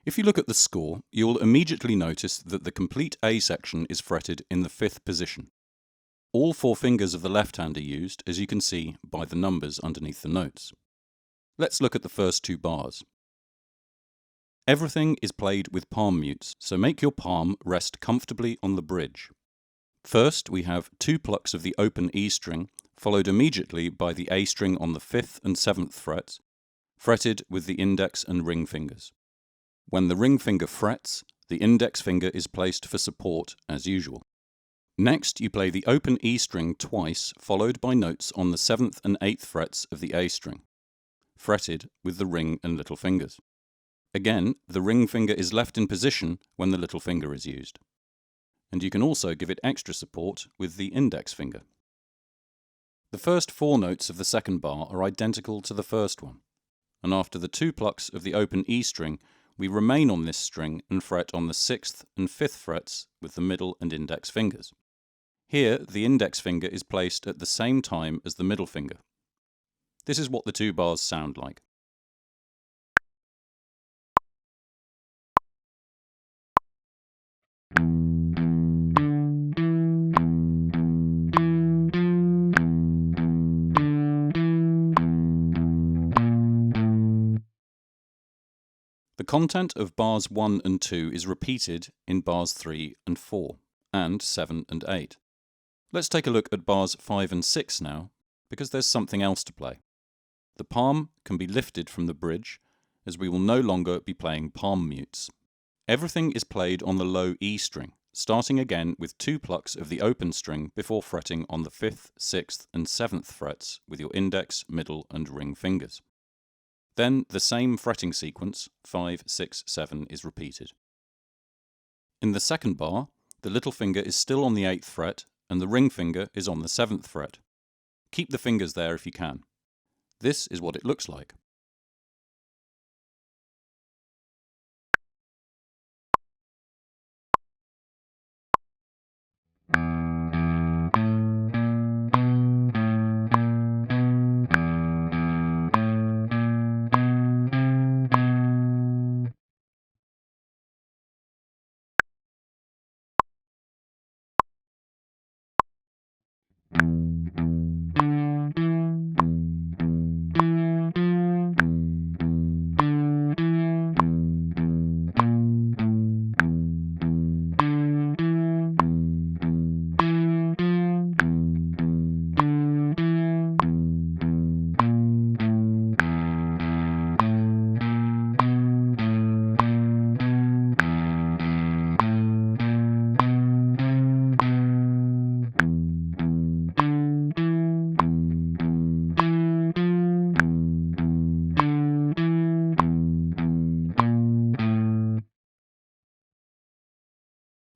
If you look at the score, you'll immediately notice that the complete A section is fretted in the 5th position. All 4 fingers of the left hand are used, as you can see by the numbers underneath the notes. Let's look at the first 2 bars. Everything is played with palm mutes, so make your palm rest comfortably on the bridge. First, we have 2 plucks of the open E string, followed immediately by the A string on the 5th and 7th frets, fretted with the index and ring fingers. When the ring finger frets, the index finger is placed for support as usual. Next, you play the open E string twice, followed by notes on the 7th and 8th frets of the A string, fretted with the ring and little fingers. Again, the ring finger is left in position when the little finger is used. And you can also give it extra support with the index finger. The first 4 notes of the second bar are identical to the first one, and after the 2 plucks of the open E string, we remain on this string and fret on the 6th and 5th frets with the middle and index fingers. Here, the index finger is placed at the same time as the middle finger. This is what the 2 bars sound like. The content of bars 1 and 2 is repeated in bars 3 and 4, and 7 and 8. Let's take a look at bars 5 and 6 now, because there's something else to play. The palm can be lifted from the bridge, as we will no longer be playing palm mutes. Everything is played on the low E string, starting again with 2 plucks of the open string before fretting on the 5th, 6th and 7th frets with your index, middle and ring fingers. Then the same fretting sequence, 5, 6, 7, is repeated. In the second bar, the little finger is still on the 8th fret and the ring finger is on the 7th fret. Keep the fingers there if you can. This is what it looks like.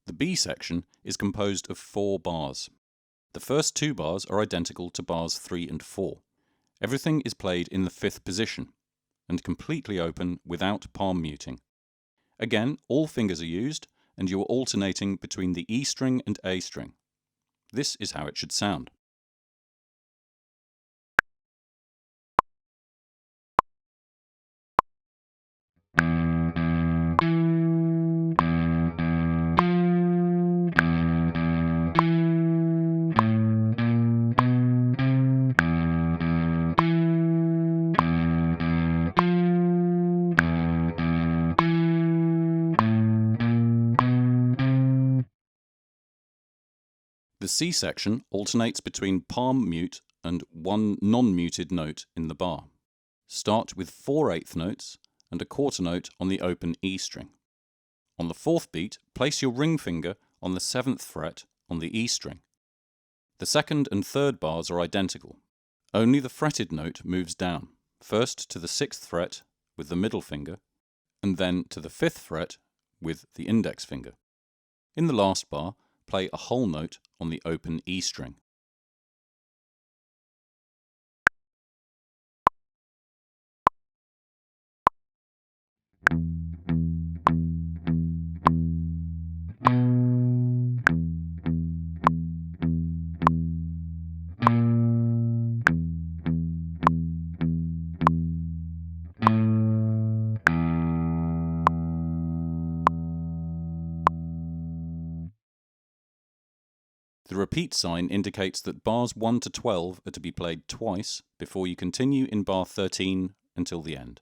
The B section is composed of 4 bars. The first 2 bars are identical to bars 3 and 4. Everything is played in the 5th position, and completely open without palm muting. Again, all fingers are used, and you are alternating between the E string and A string. This is how it should sound. The C section alternates between palm mute and 1 non-muted note in the bar. Start with 4/8 notes and a quarter note on the open E string. On the 4th beat, place your ring finger on the 7th fret on the E string. The 2nd and 3rd bars are identical. Only the fretted note moves down, first to the 6th fret with the middle finger, and then to the 5th fret with the index finger. In the last bar, play a whole note on the open E string. The repeat sign indicates that bars 1 to 12 are to be played twice before you continue in bar 13 until the end.